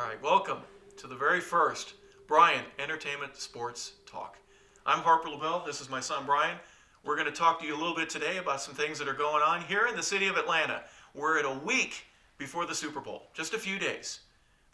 right, welcome to the very first Brian Entertainment Sports Talk. I'm Harper Lebel. This is my son Brian. We're going to talk to you a little bit today about some things that are going on here in the city of Atlanta. We're at a week before the Super Bowl, just a few days.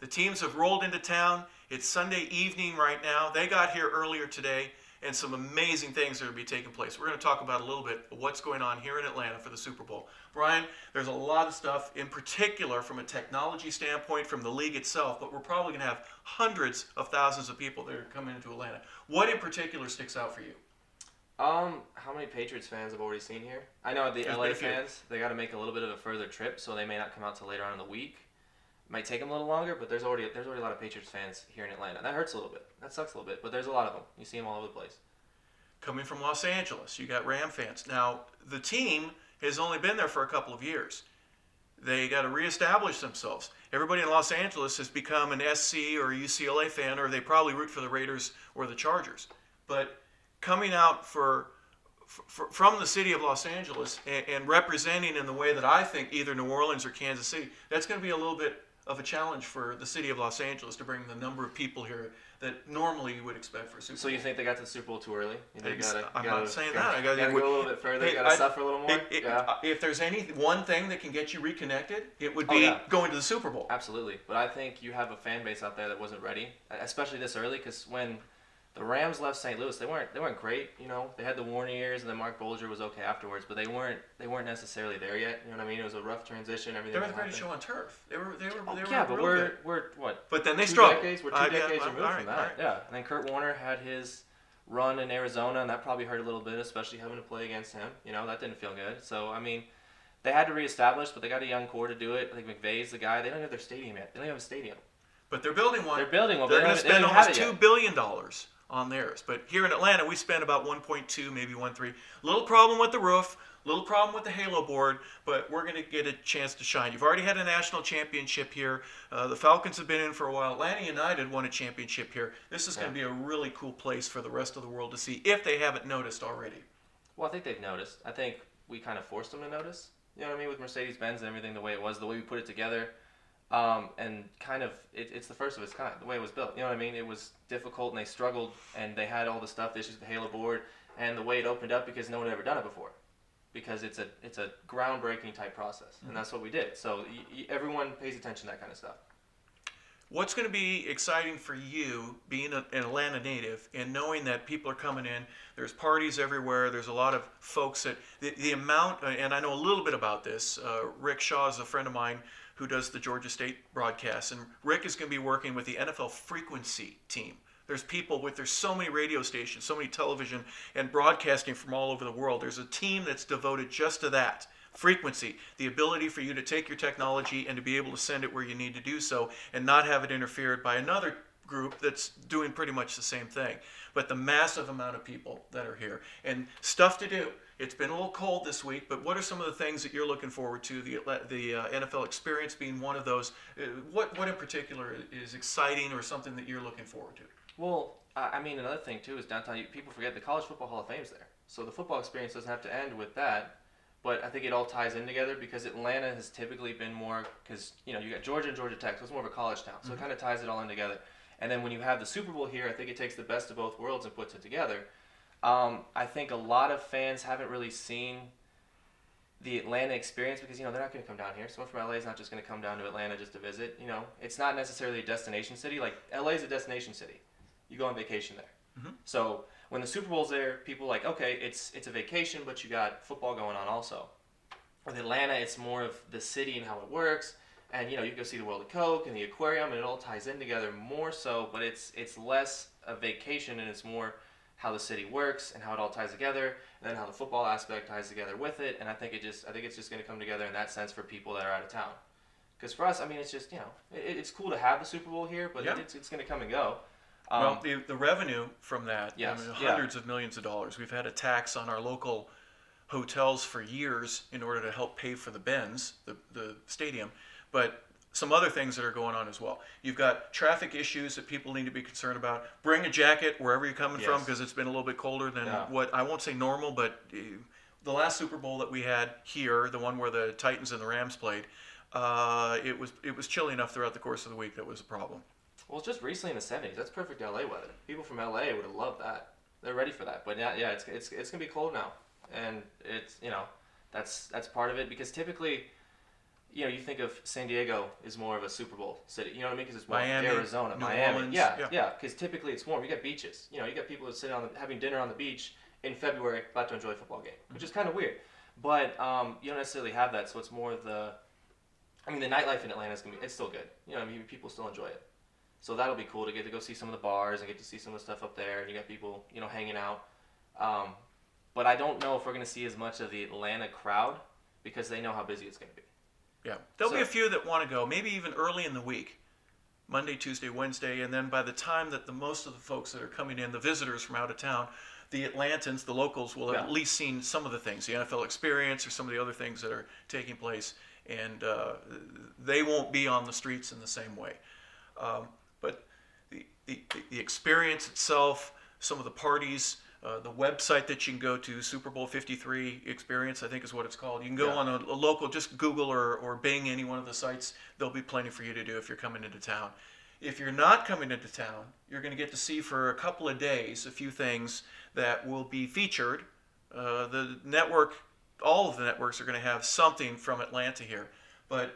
The teams have rolled into town. It's Sunday evening right now. They got here earlier today, and some amazing things are going to be taking place. We're going to talk about a little bit of what's going on here in Atlanta for the Super Bowl. Brian, there's a lot of stuff, in particular from a technology standpoint, from the league itself, but we're probably going to have hundreds of thousands of people that are coming into Atlanta. What in particular sticks out for you? How many Patriots fans have already seen here? I know the There's LA been a few. fans, they got to make a little bit of a further trip, so they may not come out till later on in the week. Might take them a little longer, but there's already a lot of Patriots fans here in Atlanta. That hurts a little bit. That sucks a little bit, but there's a lot of them. You see them all over the place. Coming from Los Angeles, you got Ram fans. Now, the team has only been there for a couple of years. They got to reestablish themselves. Everybody in Los Angeles has become an SC or a UCLA fan, or they probably root for the Raiders or the Chargers. But coming out from the city of Los Angeles and representing in the way that I think either New Orleans or Kansas City, that's going to be a little bit of a challenge for the city of Los Angeles to bring the number of people here that normally you would expect for a Super Bowl. So you think they got to the Super Bowl too early? You think I'm not saying that. I gotta go a little bit further. Gotta suffer a little more. If there's one thing that can get you reconnected, it would be going to the Super Bowl. Absolutely. But I think you have a fan base out there that wasn't ready, especially this early, because when the Rams left St. Louis, they weren't great. You know, they had the Warner years, and then Mark Bolger was okay afterwards, but they weren't necessarily there yet. You know what I mean? It was a rough transition. Everything. They were the greatest show on turf. They were but real we're what? But then they struggled. We're two decades removed from that. Right. Yeah, and then Kurt Warner had his run in Arizona, and that probably hurt a little bit, especially having to play against him. You know, that didn't feel good. So I mean, they had to reestablish, but they got a young core to do it. I think McVay's the guy. They don't have their stadium yet. They don't have a stadium. But they're building one. They're building one. They're going to spend almost $2 billion on theirs. But here in Atlanta, we spend about 1.2, maybe 1.3. Little problem with the roof, little problem with the halo board, but we're going to get a chance to shine. You've already had a national championship here. The Falcons have been in for a while. Atlanta United won a championship here. This is going to be a really cool place for the rest of the world to see if they haven't noticed already. Well, I think they've noticed. I think we kind of forced them to notice. You know what I mean? With Mercedes-Benz and everything, the way it was, the way we put it together. And kind of, it's the first of its kind, the way it was built. You know what I mean? It was difficult, and they struggled, and they had all the stuff, the issues with the halo board, and the way it opened up because no one had ever done it before. Because it's a groundbreaking type process, and that's what we did. So everyone pays attention to that kind of stuff. What's going to be exciting for you, being an Atlanta native, and knowing that people are coming in, there's parties everywhere, there's a lot of folks that, the amount, and I know a little bit about this, Rick Shaw is a friend of mine who does the Georgia State broadcast, and Rick is going to be working with the NFL frequency team. There's so many radio stations, so many television and broadcasting from all over the world. There's a team that's devoted just to that. Frequency, the ability for you to take your technology and to be able to send it where you need to do so and not have it interfered by another group that's doing pretty much the same thing. But the massive amount of people that are here and stuff to do. It's been a little cold this week, but what are some of the things that you're looking forward to, the NFL experience being one of those? What in particular is exciting or something that you're looking forward to? Well, I mean, another thing, too, is downtown. People forget the College Football Hall of Fame's there. So the football experience doesn't have to end with that. But I think it all ties in together because Atlanta has typically been more, because, you know, you got Georgia and Georgia Tech, so it's more of a college town. So it kind of ties it all in together. And then when you have the Super Bowl here, I think it takes the best of both worlds and puts it together. I think a lot of fans haven't really seen the Atlanta experience because, you know, they're not going to come down here. Someone from LA is not just going to come down to Atlanta just to visit. You know, it's not necessarily a destination city. Like, LA is a destination city. You go on vacation there. Mm-hmm. So when the Super Bowl's there, people are like, okay, it's a vacation, but you got football going on also. With Atlanta, it's more of the city and how it works. And, you know, you go see the World of Coke and the aquarium, and it all ties in together more so, but it's less a vacation and it's more how the city works and how it all ties together, and then how the football aspect ties together with it. And I think it's just going to come together in that sense for people that are out of town. Because for us, I mean, it's just, you know, it's cool to have the Super Bowl here, but it's going to come and go. Well, the revenue from that, hundreds of millions of dollars. We've had a tax on our local hotels for years in order to help pay for the Benz, the stadium, but some other things that are going on as well. You've got traffic issues that people need to be concerned about. Bring a jacket wherever you're coming from because it's been a little bit colder than what, I won't say normal, but the last Super Bowl that we had here, the one where the Titans and the Rams played, it was chilly enough throughout the course of the week that was a problem. Well, just recently in the 70s. That's perfect LA weather. People from LA would have loved that. They're ready for that. But yeah, it's gonna be cold now, and it's that's part of it because typically, you think of San Diego is more of a Super Bowl city. You know what I mean? Because it's warm. Miami, Arizona, New Miami. Orleans, Yeah. Because typically it's warm. You got beaches. You got people that sit having dinner on the beach in February about to enjoy a football game, which is kind of weird. But you don't necessarily have that, so it's more of the nightlife in Atlanta it's still good. People still enjoy it. So that'll be cool to get to go see some of the bars and get to see some of the stuff up there, and you got people, hanging out. But I don't know if we're going to see as much of the Atlanta crowd because they know how busy it's going to be. Yeah, there'll be a few that want to go, maybe even early in the week, Monday, Tuesday, Wednesday, and then by the time that most of the folks that are coming in, the visitors from out of town, the Atlantans, the locals, will have at least seen some of the things, the NFL experience or some of the other things that are taking place, and they won't be on the streets in the same way. But the experience itself, some of the parties, the website that you can go to, Super Bowl 53 Experience, I think is what it's called. You can go on a local, just Google or Bing any one of the sites. There'll be plenty for you to do if you're coming into town. If you're not coming into town, you're going to get to see for a couple of days a few things that will be featured. The network, all of the networks are going to have something from Atlanta here. But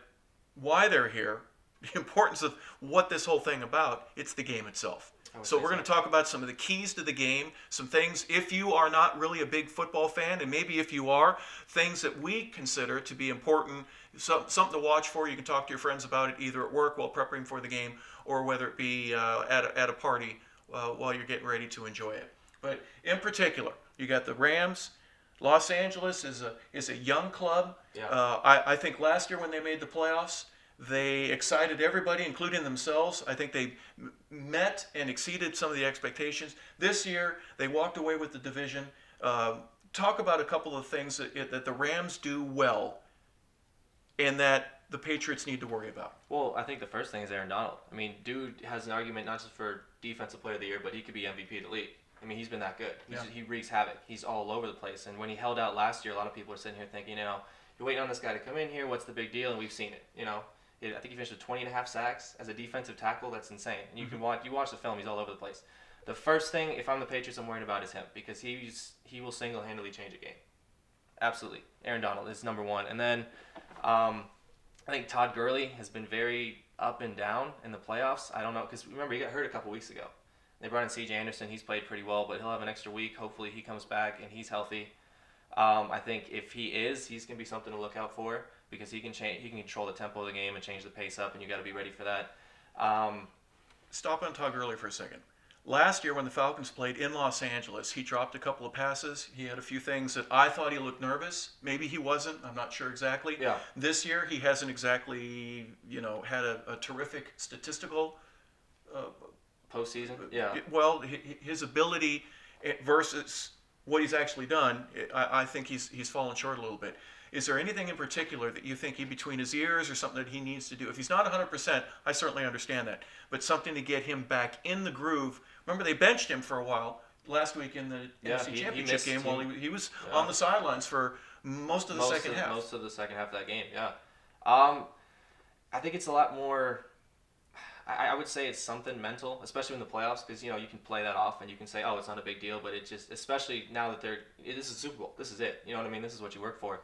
why they're here, the importance of what this whole thing about, it's the game itself. So we're going to talk about some of the keys to the game, some things, if you are not really a big football fan, and maybe if you are, things that we consider to be important, something to watch for. You can talk to your friends about it either at work while preparing for the game or whether it be at a party while you're getting ready to enjoy it. But in particular, you got the Rams. Los Angeles is a young club. Yeah. I think last year when they made the playoffs, they excited everybody, including themselves. I think they met and exceeded some of the expectations. This year, they walked away with the division. Talk about a couple of things that the Rams do well and that the Patriots need to worry about. Well, I think the first thing is Aaron Donald. Dude has an argument not just for Defensive Player of the Year, but he could be MVP of the league. He's been that good. He wreaks havoc. He's all over the place. And when he held out last year, a lot of people are sitting here thinking, you're waiting on this guy to come in here. What's the big deal? And we've seen it, I think he finished with 20.5 sacks as a defensive tackle. That's insane. And you can watch the film. He's all over the place. The first thing, if I'm the Patriots, I'm worried about is him because he will single-handedly change a game. Absolutely. Aaron Donald is number one. And then I think Todd Gurley has been very up and down in the playoffs. I don't know because remember he got hurt a couple weeks ago. They brought in C.J. Anderson. He's played pretty well, but he'll have an extra week. Hopefully he comes back and he's healthy. I think if he's going to be something to look out for because he can control the tempo of the game and change the pace up, and you got to be ready for that. Stop on Todd Gurley for a second. Last year when the Falcons played in Los Angeles, he dropped a couple of passes. He had a few things that I thought he looked nervous. Maybe he wasn't. I'm not sure exactly. Yeah. This year he hasn't exactly, had a terrific statistical postseason. Yeah. Well, his ability versus what he's actually done, I think he's fallen short a little bit. Is there anything in particular that you think between his ears or something that he needs to do? If he's not 100%, I certainly understand that. But something to get him back in the groove. Remember, they benched him for a while last week in the NFC Championship game while he was on the sidelines for most of the second half. Most of the second half of that game, yeah. I think it's a lot more... I would say it's something mental, especially in the playoffs, because you can play that off and you can say, "Oh, it's not a big deal," but it just, especially now that this is Super Bowl, this is it. You know what I mean? This is what you work for.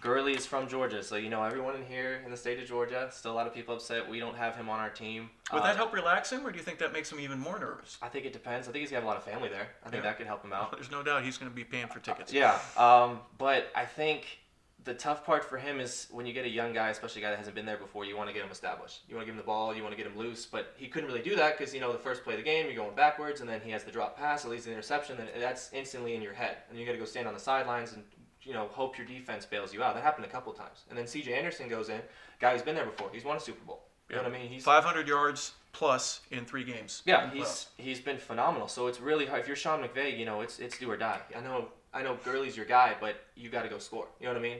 Gurley is from Georgia, so everyone in here in the state of Georgia. Still a lot of people upset we don't have him on our team. Would that help relax him, or do you think that makes him even more nervous? I think it depends. I think he's got a lot of family there. I think that could help him out. There's no doubt he's going to be paying for tickets. But I think the tough part for him is when you get a young guy, especially a guy that hasn't been there before, you want to get him established. You want to give him the ball, you want to get him loose, but he couldn't really do that because, the first play of the game, you're going backwards, and then he has the drop pass, it leads to the interception, then that's instantly in your head. And you got to go stand on the sidelines and, hope your defense bails you out. That happened a couple times. And then C.J. Anderson goes in, guy who's been there before. He's won a Super Bowl. You know what I mean? He's 500 yards plus in 3 games. Yeah, he's been phenomenal. So it's really hard. If you're Sean McVay, it's do or die. I know Gurley's your guy, but you got to go score. You know what I mean?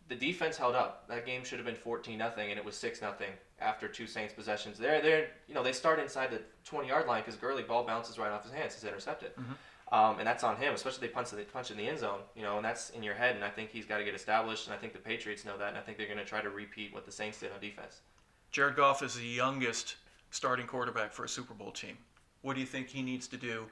The defense held up. That game should have been 14-0, and it was 6-0 after 2 Saints possessions. They start inside the 20-yard line because Gurley ball bounces right off his hands. It's intercepted. And that's on him, especially if they punch in the end zone, and that's in your head. And I think he's got to get established. And I think the Patriots know that. And I think they're going to try to repeat what the Saints did on defense. Jared Goff is the youngest starting quarterback for a Super Bowl team. What do you think he needs to do?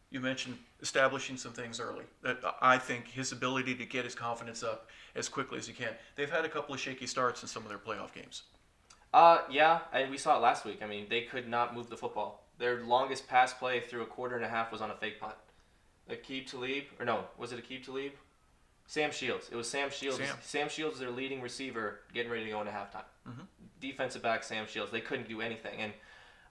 You mentioned establishing some things early. That I think his ability to get his confidence up as quickly as he can. They've had a couple of shaky starts in some of their playoff games. Yeah, and we saw it last week. I mean, they could not move the football. Their longest pass play through a quarter and a half was on a fake punt. Aqib Talib, or no, was it Aqib Talib? Sam Shields. It was Sam Shields. Sam Shields is their leading receiver getting ready to go into halftime. Mm-hmm. Defensive back Sam Shields. They couldn't do anything.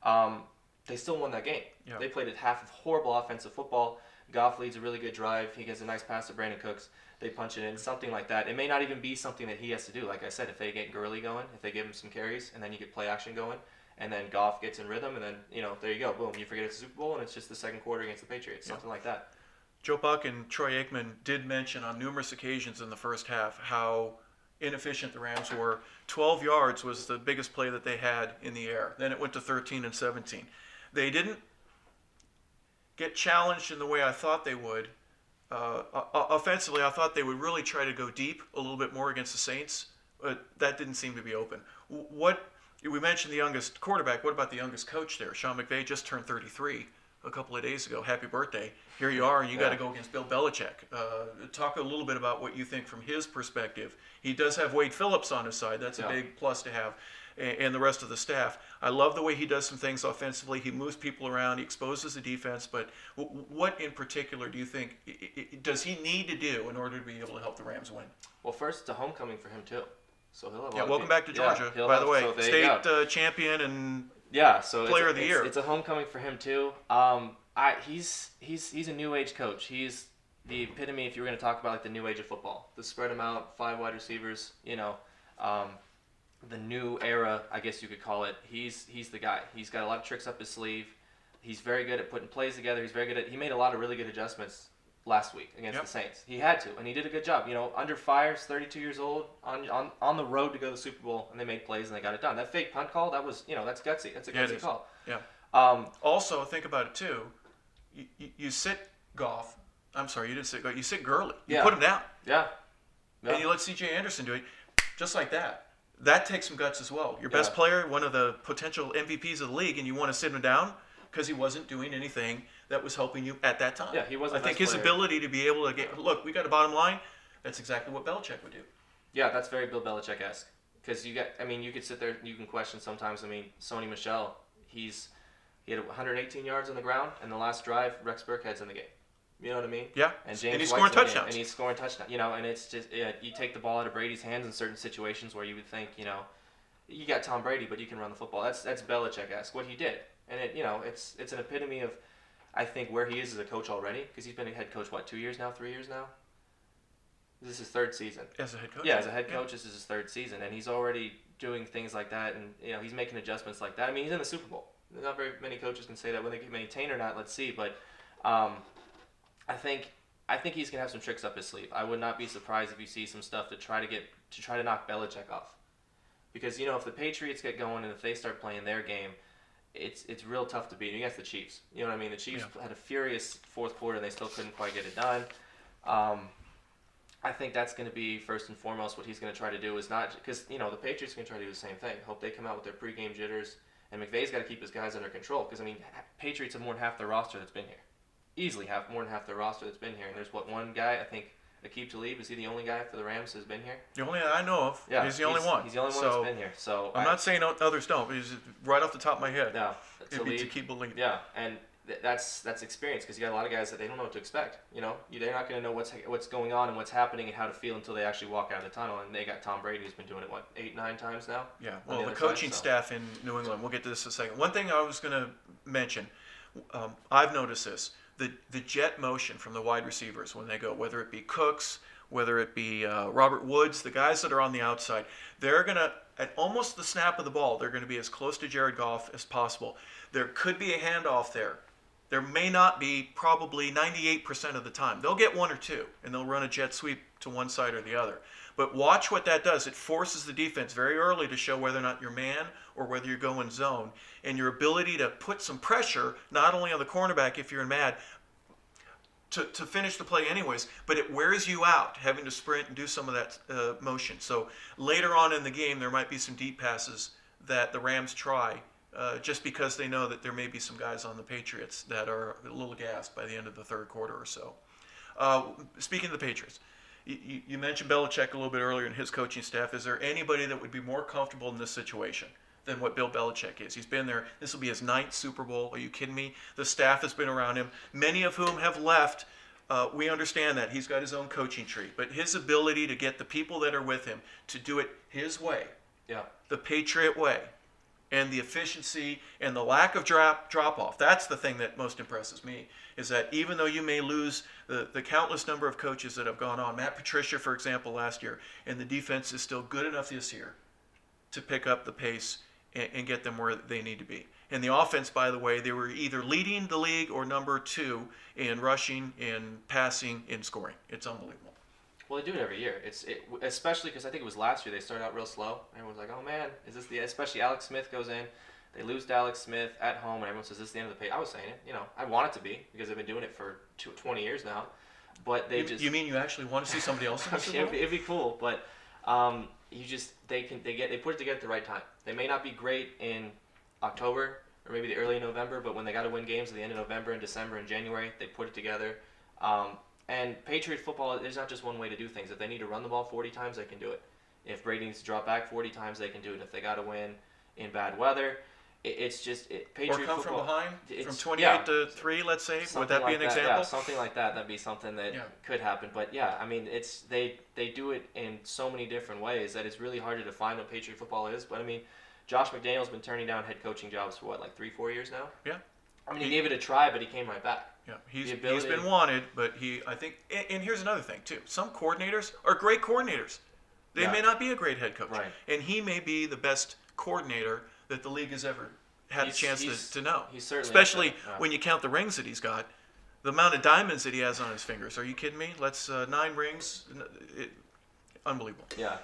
And they still won that game. Yeah. They played a half of horrible offensive football. Goff leads a really good drive. He gets a nice pass to Brandon Cooks. They punch it in, something like that. It may not even be something that he has to do. Like I said, if they get Gurley going, if they give him some carries, and then you get play action going, and then Goff gets in rhythm, and then, there you go. Boom. You forget it's a Super Bowl, and it's just the second quarter against the Patriots. Something like that. Joe Buck and Troy Aikman did mention on numerous occasions in the first half how inefficient the Rams were. 12 yards was the biggest play that they had in the air. Then it went to 13 and 17. They didn't get challenged in the way I thought they would. Offensively, I thought they would really try to go deep a little bit more against the Saints, but that didn't seem to be open. We mentioned the youngest quarterback. What about the youngest coach there? Sean McVay just turned 33 a couple of days ago. Happy birthday. Here you are, and you got to go against Bill Belichick. Talk a little bit about what you think from his perspective. He does have Wade Phillips on his side. That's a big plus to have, and the rest of the staff. I love the way he does some things offensively. He moves people around. He exposes the defense. But what in particular do you think does he need to do in order to be able to help the Rams win? Well, first, it's a homecoming for him, too. So he'll have welcome back to Georgia, by the way. So state champion and player of the year. It's a homecoming for him, too. He's a new age coach. He's the epitome, if you were going to talk about like the new age of football. The spread them out, 5 wide receivers, the new era, I guess you could call it. He's the guy. He's got a lot of tricks up his sleeve. He's very good at putting plays together. He made a lot of really good adjustments last week against the Saints. He had to, and he did a good job. Under fire, 32 years old, on the road to go to the Super Bowl, and they made plays and they got it done. That fake punt call, that was, that's gutsy. That's a gutsy call. Yeah. Also, think about it too. You sit Goff. I'm sorry, you didn't sit Goff. You sit Gurley. You put him down. Yeah. And you let C.J. Anderson do it, just like that. That takes some guts as well. Your best player, one of the potential MVPs of the league, and you want to sit him down because he wasn't doing anything that was helping you at that time. Yeah, he wasn't. I think his ability to be able to look, we got a bottom line. That's exactly what Belichick would do. Yeah, that's very Bill Belichick-esque. Because you could sit there, you can question sometimes. Sony Michel, he had 118 yards on the ground, and the last drive, Rex Burkhead's in the game. You know what I mean? Yeah. And James he's White's scoring touchdowns. And he's scoring touchdowns. And it's just you take the ball out of Brady's hands in certain situations where you would think, you got Tom Brady, but you can run the football. That's Belichick-esque what he did, and it's an epitome of, I think, where he is as a coach already, because he's been a head coach 2 years now, 3 years now. This is his third season. As a head coach. Yeah, as a head coach, this is his third season, and he's already doing things like that, and he's making adjustments like that. He's in the Super Bowl. Not very many coaches can say that. Whether they can maintain or not, let's see. But I think he's gonna have some tricks up his sleeve. I would not be surprised if you see some stuff to try to knock Belichick off, because if the Patriots get going and if they start playing their game, it's real tough to beat against the Chiefs. You know what I mean? The Chiefs had a furious fourth quarter and they still couldn't quite get it done. I think that's going to be first and foremost what he's going to try to do, is not because the Patriots are going to try to do the same thing. Hope they come out with their pregame jitters, and McVay's got to keep his guys under control, because Patriots have more than half their roster that's been here, easily more than half their roster that's been here. And there's one guy, I think Aqib Talib, is he the only guy for the Rams who's been here? The only that I know of. Yeah, he's the only one. He's the only one that's been here. So I'm not saying others don't, but he's right off the top of my head. No, it'd be Aqib Talib. Yeah, and that's experience, because you got a lot of guys that they don't know what to expect. They're not going to know what's going on and what's happening and how to feel until they actually walk out of the tunnel. And they got Tom Brady, who's been doing it 8-9 times now. Yeah. Well, the coaching staff in New England. We'll get to this in a second. One thing I was going to mention, I've noticed this: the jet motion from the wide receivers when they go, whether it be Cooks, whether it be Robert Woods, the guys that are on the outside, they're going to, at almost the snap of the ball, they're going to be as close to Jared Goff as possible. There could be a handoff there. There may not be, probably 98% of the time. They'll get one or two, and they'll run a jet sweep to one side or the other. But watch what that does. It forces the defense very early to show whether or not you're man or whether you're going zone. And your ability to put some pressure, not only on the cornerback if you're in man. to finish the play anyways, but it wears you out having to sprint and do some of that motion. So later on in the game, there might be some deep passes that the Rams try just because they know that there may be some guys on the Patriots that are a little gassed by the end of the third quarter or so. Speaking of the Patriots, you mentioned Belichick a little bit earlier and his coaching staff. Is there anybody that would be more comfortable in this situation than what Bill Belichick is? He's been there. This will be his 9th Super Bowl. Are you kidding me? The staff has been around him, many of whom have left. We understand that. He's got his own coaching tree. But his ability to get the people that are with him to do it his way, the Patriot way, and the efficiency and the lack of drop-off, that's the thing that most impresses me, is that even though you may lose the countless number of coaches that have gone on, Matt Patricia, for example, last year, and the defense is still good enough this year to pick up the pace and get them where they need to be. And the offense, by the way, they were either leading the league or number 2 in rushing, in passing, in scoring. It's unbelievable. Well, they do it every year. Especially because I think it was last year they started out real slow. Everyone's like, oh man, is this the? Especially Alex Smith goes in, they lose to Alex Smith at home, and everyone says this is the end of the page. I was saying it, I want it to be because they've been doing it for 20 years now. But they just. You mean you actually want to see somebody else in the Super Bowl? It'd be cool, but they put it together at the right time. They may not be great in October or maybe the early November, but when they got to win games at the end of November and December and January, they put it together. And Patriot football, there's not just one way to do things. If they need to run the ball 40 times, they can do it. If Brady needs to drop back 40 times, they can do it. If they got to win in bad weather, it's just Patriot or come football, from behind, from 28 to 3, let's say. Would that be an example? Yeah, something like that. That'd be something that could happen. But yeah, I mean, they do it in so many different ways that it's really hard to define what Patriot football is. But I mean, Josh McDaniel's been turning down head coaching jobs for like 3-4 years now. Yeah. I mean, he gave it a try, but he came right back. Yeah, he's been wanted, but I think, and here's another thing too. Some coordinators are great coordinators. They may not be a great head coach, right. And he may be the best coordinator that the league has ever had a chance to know. He's certainly, especially when you count the rings that he's got, the amount of diamonds that he has on his fingers. Are you kidding me? 9 rings, unbelievable. Yeah,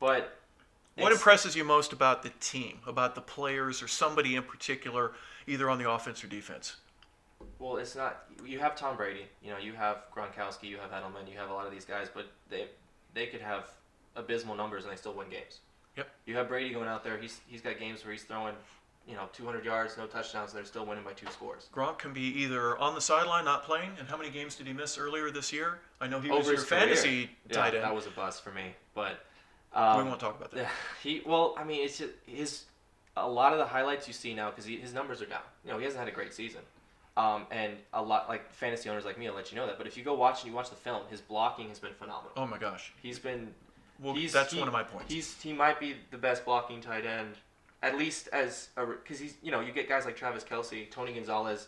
but. What impresses you most about the team, about the players, or somebody in particular, either on the offense or defense? Well, it's not. You have Tom Brady. You have Gronkowski. You have Edelman. You have a lot of these guys, but they could have abysmal numbers and they still win games. Yep. You have Brady going out there. He's got games where he's throwing, 200 yards, no touchdowns, and they're still winning by 2 scores. Gronk can be either on the sideline, not playing, and how many games did he miss earlier this year? I know he was your fantasy tight end. That was a bust for me, but. We won't talk about that. It's just a lot of the highlights you see now because his numbers are down. He hasn't had a great season, and a lot like fantasy owners like me will let you know that. But if you go watch and you watch the film, his blocking has been phenomenal. Oh my gosh, he's been. Well, that's one of my points. He might be the best blocking tight end, at least because he's you get guys like Travis Kelce, Tony Gonzalez,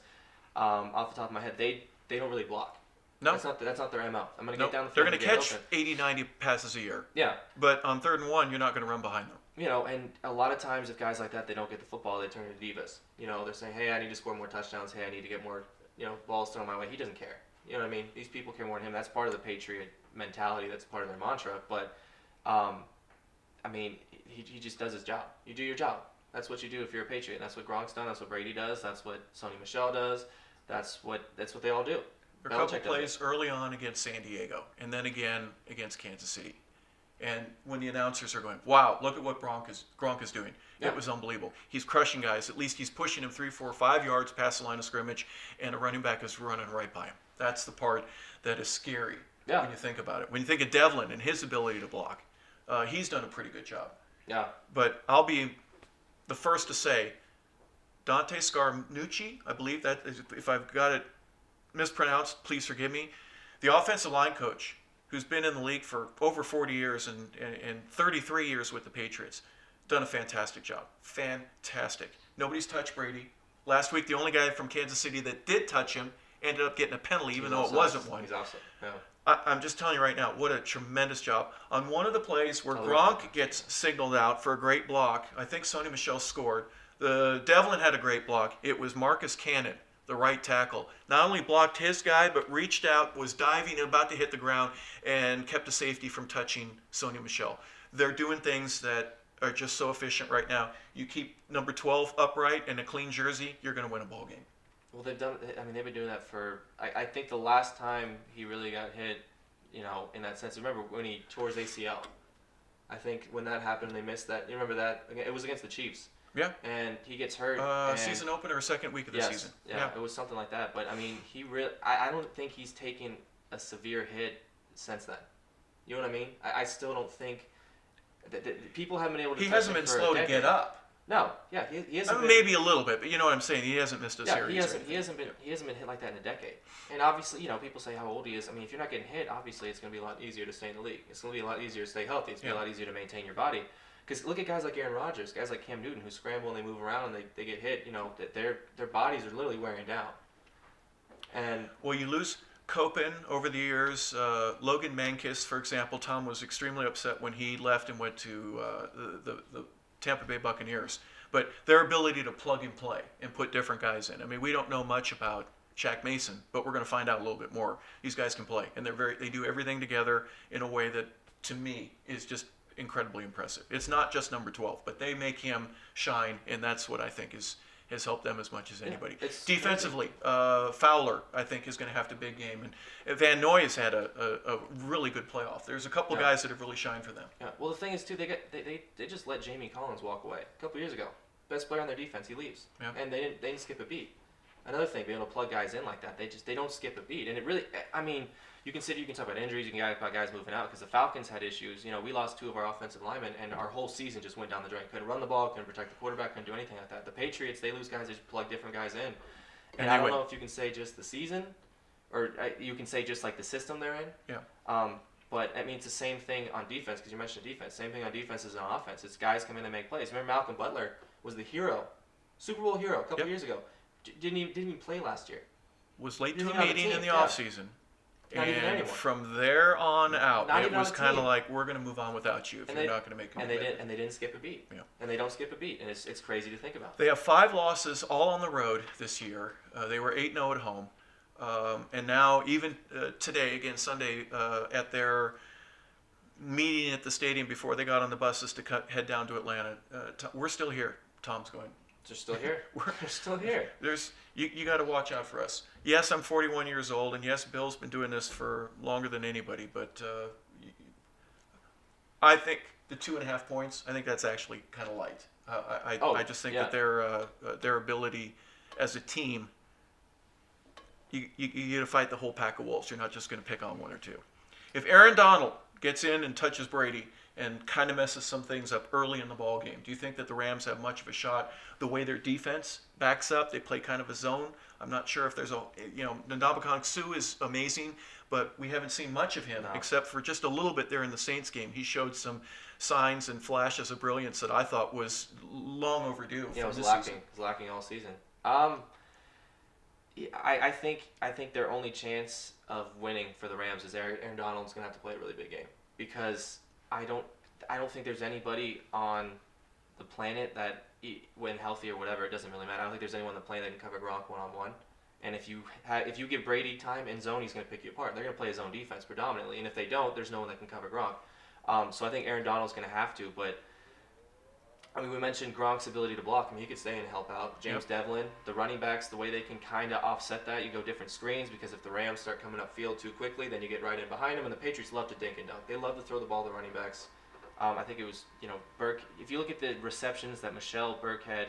off the top of my head, they don't really block. No. That's not their MO. I'm going to get down the field. They're going to catch 80, 90 passes a year. Yeah. But on 3rd and 1, you're not going to run behind them. And a lot of times if guys like that, they don't get the football, they turn into divas. They're saying, hey, I need to score more touchdowns. Hey, I need to get more, balls thrown my way. He doesn't care. You know what I mean? These people care more than him. That's part of the Patriot mentality. That's part of their mantra. But, he just does his job. You do your job. That's what you do if you're a Patriot. That's what Gronk's done. That's what Brady does. That's what Sony Michel does. That's what they all do. A couple plays early on against San Diego, and then again against Kansas City. And when the announcers are going, wow, look at what Gronk is doing. Yeah. It was unbelievable. He's crushing guys. At least he's pushing him 3, 4, 5 yards past the line of scrimmage, and a running back is running right by him. That's the part that is scary when you think about it. When you think of Devlin and his ability to block, he's done a pretty good job. Yeah. But I'll be the first to say, Dante Scarnucci, I believe that is, if I've got it mispronounced, please forgive me. The offensive line coach who's been in the league for over 40 years and 33 years with the Patriots, done a fantastic job. Fantastic. Nobody's touched Brady. Last week, the only guy from Kansas City that did touch him ended up getting a penalty, even though it wasn't one. He's awesome. Yeah. I'm just telling you right now, what a tremendous job. On one of the plays where Gronk gets signaled out for a great block, I think Sony Michel scored. Devlin had a great block. It was Marcus Cannon, the right tackle. Not only blocked his guy, but reached out, was diving, about to hit the ground, and kept a safety from touching Sony Michel. They're doing things that are just so efficient right now. You keep number 12 upright and a clean jersey, you're going to win a ball game. Well, they've done. I mean, they've been doing that for. I think the last time he really got hit, in that sense. Remember when he tore his ACL? I think when that happened, they missed that. You remember that? It was against the Chiefs. Yeah. And he gets hurt. Season opener or second week of the season. Yeah, it was something like that. But I mean, he really. I don't think he's taken a severe hit since then. You know what I mean? I still don't think that people haven't been able to. He hasn't been slow to get up. No, yeah, he hasn't. Maybe a little bit, but you know what I'm saying. He hasn't missed a series. He hasn't been hit like that in a decade. And obviously, people say how old he is. I mean, if you're not getting hit, obviously it's going to be a lot easier to stay in the league. It's going to be a lot easier to stay healthy. It's going to be a lot easier to maintain your body. Because look at guys like Aaron Rodgers, guys like Cam Newton, who scramble and they move around and they get hit. That their bodies are literally wearing down. And well, you lose Copen over the years. Logan Mankis, for example, Tom was extremely upset when he left and went to the Tampa Bay Buccaneers. But their ability to plug and play and put different guys in. I mean, we don't know much about Shaq Mason, but we're going to find out a little bit more. These guys can play, and they do everything together in a way that, to me, is just incredibly impressive. It's not just number 12, but they make him shine, and that's what I think has helped them as much as anybody. Defensively, Fowler, I think, is going to have to big game. And Van Noy has had a really good playoff. There's a couple of guys that have really shined for them. Yeah. Well, the thing is, too, they just let Jamie Collins walk away a couple years ago. Best player on their defense, he leaves. Yeah. And they didn't skip a beat. Another thing, being able to plug guys in like that, they don't skip a beat. And it really, I mean, you can talk about injuries, you can talk about guys moving out, because the Falcons had issues. We lost 2 of our offensive linemen, and our whole season just went down the drain. Couldn't run the ball, couldn't protect the quarterback, couldn't do anything like that. The Patriots, they lose guys, they just plug different guys in. And I don't know if you can say just the season, or you can say just like the system they're in. Yeah. But I mean, it's the same thing on defense, because you mentioned defense. Same thing on defense as on offense. It's guys come in and make plays. Remember Malcolm Butler was the hero, Super Bowl hero a couple years ago. Didn't even play last year. Was late to a meeting in the offseason. Not even And anyone. from there on out, Not it even was on the kind of team. like, we're going to move on without you if you're not going to make a commitment. And they didn't skip a beat. Yeah. And they don't skip a beat, and it's crazy to think about. They have 5 losses, all on the road this year. They were 8-0 at home. And now, even today, again, Sunday, at their meeting at the stadium before they got on the buses to head down to Atlanta, we're still here. Tom's going, They're still here. They're still here. You got to watch out for us. Yes, I'm 41 years old, and yes, Bill's been doing this for longer than anybody, but I think the 2.5 points, I think that's actually kind of light. I just think that their ability as a team, you got to fight the whole pack of wolves. You're not just going to pick on 1 or 2. If Aaron Donald gets in and touches Brady and kind of messes some things up early in the ball game, do you think that the Rams have much of a shot? The way their defense backs up, they play kind of a zone. I'm not sure if there's Ndamukong Suh is amazing, but we haven't seen much of him except for just a little bit there in the Saints game. He showed some signs and flashes of brilliance that I thought was long overdue. Yeah, it was this lacking. season. It was lacking all season. I think their only chance of winning for the Rams is Aaron Donald's gonna have to play a really big game, because I don't think there's anybody on the planet that, when healthy or whatever, it doesn't really matter. I don't think there's anyone on the planet that can cover Gronk one-on-one. And if you give Brady time in zone, he's going to pick you apart. They're going to play his own defense predominantly. And if they don't, there's no one that can cover Gronk. So I think Aaron Donald's going to have to. But I mean, we mentioned Gronk's ability to block. I mean, he could stay in and help out. James Devlin, the running backs, the way they can kind of offset that, you go different screens, because if the Rams start coming upfield too quickly, then you get right in behind them. And the Patriots love to dink and dunk. They love to throw the ball to running backs. I think it was, Burke. If you look at the receptions that Michelle, Burkhead,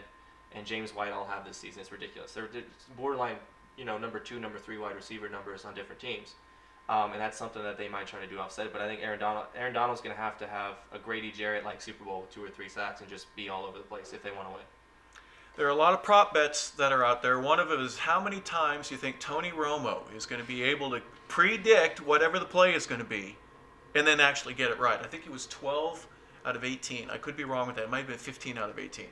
and James White all have this season, it's ridiculous. They're borderline, number 2, number 3 wide receiver numbers on different teams. And that's something that they might try to do offset. But I think Aaron Donald's going to have a Grady Jarrett-like Super Bowl with 2 or 3 sacks and just be all over the place if they want to win. There are a lot of prop bets that are out there. One of them is how many times you think Tony Romo is going to be able to predict whatever the play is going to be and then actually get it right. I think it was 12 out of 18. I could be wrong with that. It might have been 15 out of 18.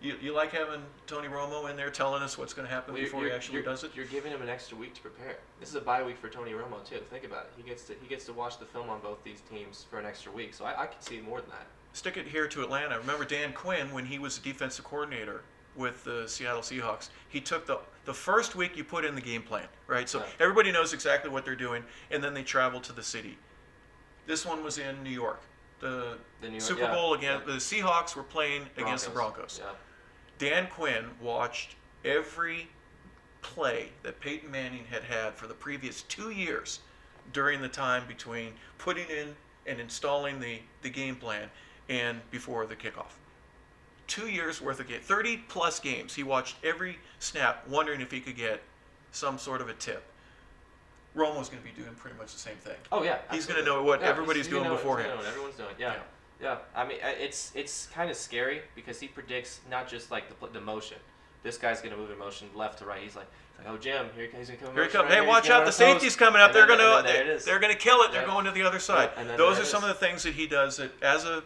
You like having Tony Romo in there telling us what's going to happen before he actually does it? You're giving him an extra week to prepare. This is a bye week for Tony Romo too. Think about it. He gets to watch the film on both these teams for an extra week. So I can see more than that. Stick it here to Atlanta. Remember Dan Quinn, when he was the defensive coordinator with the Seattle Seahawks, he took the first week you put in the game plan, right? So everybody knows exactly what they're doing, and then they travel to the city. This one was in New York. The New York, Super Bowl again. The Seahawks were playing against the Broncos. Yeah. Dan Quinn watched every play that Peyton Manning had for the previous 2 years during the time between putting in and installing the game plan and before the kickoff. 2 years worth of game, 30 plus games. He watched every snap, wondering if he could get some sort of a tip. Romo's going to be doing pretty much the same thing. Oh yeah, he's going to know what everybody's doing beforehand. He's going to know what everyone's doing. Yeah. Yeah. I mean, it's kind of scary because he predicts not just like the motion. This guy's going to move in motion left to right. He's like, oh Jim, he's going to come. Here he comes. Right hey, watch out! The safety's coming up. They're going to kill it. Yeah. They're going to the other side. Yeah, those are some of the things that he does that, as a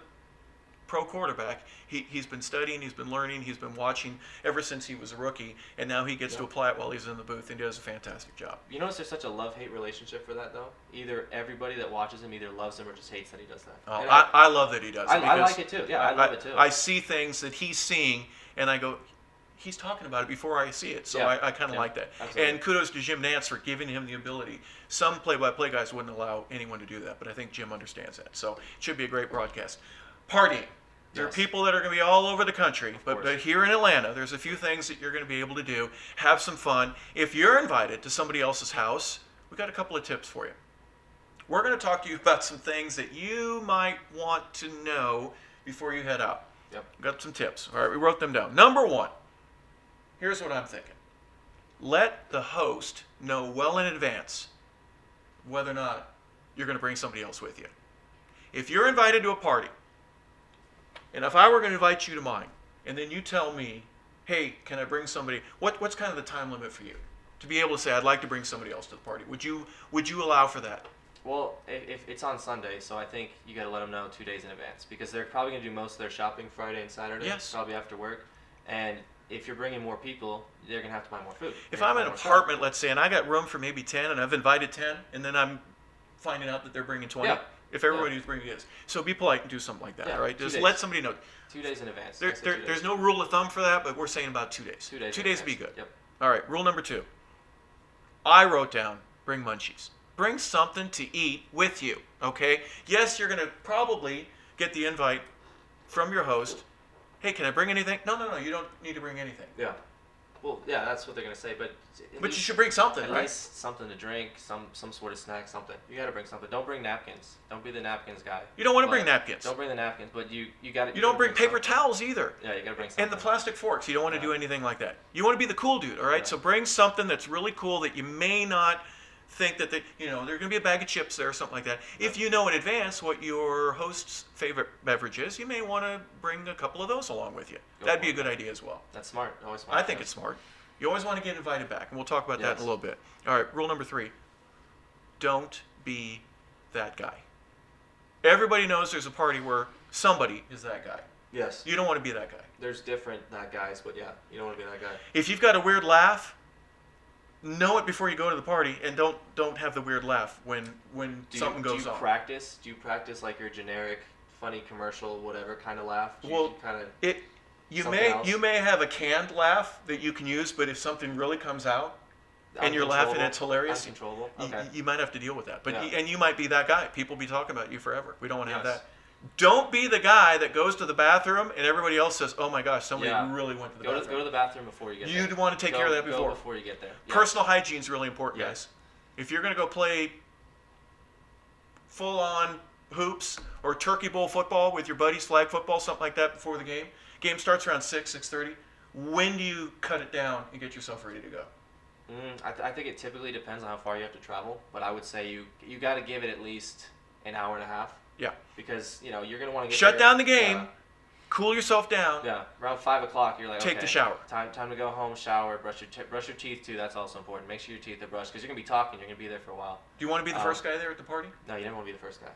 pro quarterback. He's been studying, he's been learning, he's been watching ever since he was a rookie, and now he gets to apply it while he's in the booth, and he does a fantastic job. You notice there's such a love-hate relationship for that, though? Either everybody that watches him either loves him or just hates that he does that. Oh, I love that he does it. I like it, too. Yeah, I love it, too. I see things that he's seeing, and I go, he's talking about it before I see it, so I kind of like that. Absolutely. And kudos to Jim Nantz for giving him the ability. Some play-by-play guys wouldn't allow anyone to do that, but I think Jim understands that, so it should be a great broadcast. Partying. There are people that are going to be all over the country, but here in Atlanta, there's a few things that you're going to be able to do. Have some fun. If you're invited to somebody else's house, we got a couple of tips for you. We're going to talk to you about some things that you might want to know before you head out. Yep. We got some tips. All right, we wrote them down. Number one, here's what I'm thinking. Let the host know well in advance whether or not you're going to bring somebody else with you. If you're invited to a party, and if I were going to invite you to mine, and then you tell me, hey, can I bring somebody? What's kind of the time limit for you to be able to say, I'd like to bring somebody else to the party? Would you allow for that? Well, if it's on Sunday, so I think you got to let them know 2 days in advance because they're probably going to do most of their shopping Friday and Saturday, probably after work. And if you're bringing more people, they're going to have to buy more food. If I'm in an apartment, let's say, and I got room for maybe 10, and I've invited 10, and then I'm finding out that they're bringing 20. Yeah. If everybody's bringing it. So be polite and do something like that, all right? Just let somebody know. 2 days in advance. There's no rule of thumb for that, but we're saying about 2 days. 2 days. 2 days would be good. Yep. All right, rule number 2. I wrote down, bring munchies. Bring something to eat with you, okay? Yes, you're going to probably get the invite from your host. Hey, can I bring anything? No, you don't need to bring anything. Yeah. Well, yeah, that's what they're going to say, but you should bring something, at right? least something to drink, some sort of snack, something. You got to bring something. Don't bring napkins. Don't be the napkins guy. You don't want to bring napkins. Don't bring the napkins, but you got to. You don't bring paper towels either. Yeah, you got to bring something. And the plastic forks. You don't want to do anything like that. You want to be the cool dude, all right? So bring something that's really cool that you may not think that there's going to be a bag of chips there or something like that. If you know in advance what your host's favorite beverage is, you may want to bring a couple of those along with you. That'd be a good idea as well. That's smart. Always smart. I think it's smart. You always want to get invited back, and we'll talk about that in a little bit. All right, rule number 3. Don't be that guy. Everybody knows there's a party where somebody is that guy. Yes. You don't want to be that guy. There's different that guys, but yeah, you don't want to be that guy. If you've got a weird laugh, know it before you go to the party, and don't have the weird laugh when something goes on. Do you practice like your generic, funny commercial, whatever kind of laugh? You may have a canned laugh that you can use, but if something really comes out and you're laughing, it's hilarious. Uncontrollable. Okay. You might have to deal with that. But and you might be that guy. People be talking about you forever. We don't want to have that. Don't be the guy that goes to the bathroom and everybody else says, "Oh my gosh, somebody really went to the bathroom." Go to the bathroom before you get there. You'd want to take care of that before. Go before you get there. Yeah. Personal hygiene is really important, guys. If you're going to go play full-on hoops or turkey bowl football with your buddies, flag football, something like that before the game. Game starts around 6:30. When do you cut it down and get yourself ready to go? I think it typically depends on how far you have to travel, but I would say you got to give it at least an hour and a half. Yeah. Because you're gonna want to shut down the game, cool yourself down. Yeah. Around 5 o'clock, you're like, take the shower. Time to go home, shower, brush your teeth too. That's also important. Make sure your teeth are brushed because you're gonna be talking. You're gonna be there for a while. Do you want to be the first guy there at the party? No, you never want to be the first guy.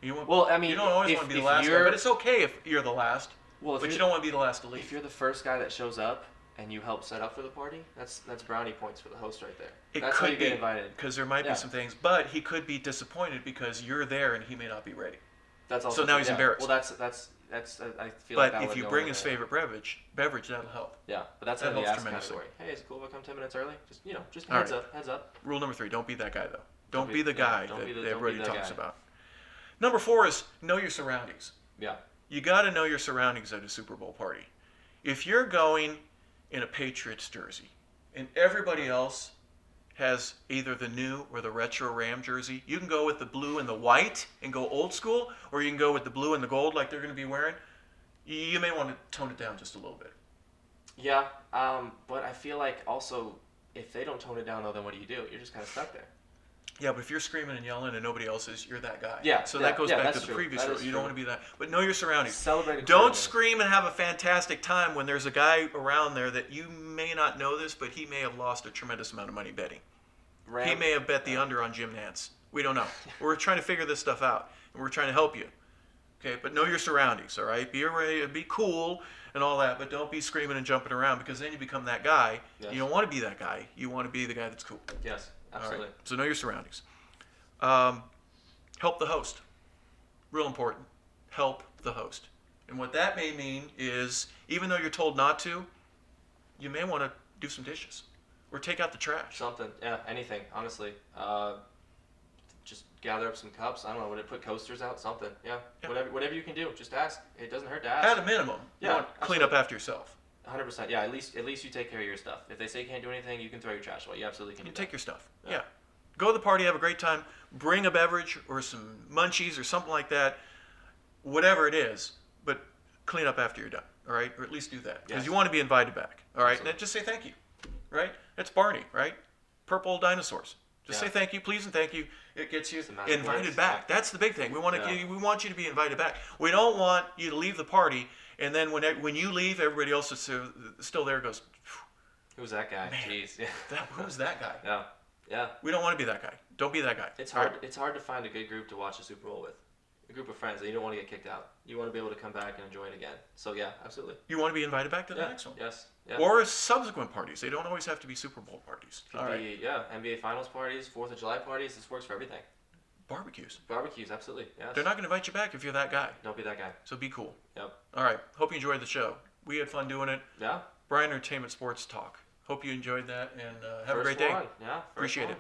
You don't if always want to be the last guy, but it's okay if you're the last. But you don't want to be the last to leave. If you're the first guy that shows up and you help set up for the party, that's brownie points for the host right there. That's how you get invited. Because there might be some things, but he could be disappointed because you're there and he may not be ready. That's also so now he's embarrassed. Well, that's I feel but like that if you bring his favorite beverage, that'll help. Yeah, but that's in the ask category. Hey, is it cool if I come 10 minutes early? Just heads up. Rule number 3: don't be that guy though. Don't be the guy that everybody talks about. Number 4 is know your surroundings. Yeah. You got to know your surroundings at a Super Bowl party. If you're going in a Patriots jersey and everybody else has either the new or the retro Ram jersey. You can go with the blue and the white and go old school, or you can go with the blue and the gold like they're going to be wearing. You may want to tone it down just a little bit. Yeah, but I feel like also if they don't tone it down though, then what do? You're just kind of stuck there. Yeah, but if you're screaming and yelling and nobody else is, you're that guy. Yeah. So that goes back to the true. previous That rule. is You true. don't want to be that. But know your surroundings. Celebrate. Don't scream and have a fantastic time when there's a guy around there that you may not know this, but he may have lost a tremendous amount of money betting. He may have bet the under on Jim Nantz. We don't know. We're trying to figure this stuff out, and we're trying to help you. Okay, but know your surroundings, all right? Be cool and all that, but don't be screaming and jumping around because then you become that guy. Yes. You don't want to be that guy. You want to be the guy that's cool. Yes, absolutely. All right, so know your surroundings. Help the host. Real important. Help the host. And what that may mean is, even though you're told not to, you may want to do some dishes or take out the trash. Something, yeah, anything, honestly. Just gather up some cups. I don't know, would it put coasters out? Something, yeah. Whatever you can do, just ask. It doesn't hurt to ask. At a minimum, you want to clean up after yourself. 100%, yeah. At least you take care of your stuff. If they say you can't do anything, you can throw your trash away. You absolutely can. You take your stuff. Yeah. Go to the party, have a great time. Bring a beverage or some munchies or something like that. Whatever it is, but clean up after you're done. All right, or at least do that because you want to be invited back. All right, and just say thank you. Right? That's Barney. Right? Purple dinosaurs. Just say thank you, please, and thank you. It gets you invited back. That's the big thing. We want you to be invited back. We don't want you to leave the party, and then when you leave, everybody else is still there. Goes, who's that guy? Man, jeez. Who's that guy? Yeah. Yeah. We don't want to be that guy. Don't be that guy. It's hard. It's hard to find a good group to watch a Super Bowl with. A group of friends that you don't want to get kicked out. You want to be able to come back and enjoy it again. So yeah, absolutely. You want to be invited back to the next one. Yes. Yeah. Or subsequent parties. They don't always have to be Super Bowl parties. Yeah, NBA Finals parties, 4th of July parties. This works for everything. Barbecues, absolutely. Yes. They're not going to invite you back if you're that guy. Don't be that guy. So be cool. Yep. All right. Hope you enjoyed the show. We had fun doing it. Yeah. Brian Entertainment Sports Talk. Hope you enjoyed that and have a great day. Yeah. Appreciate it.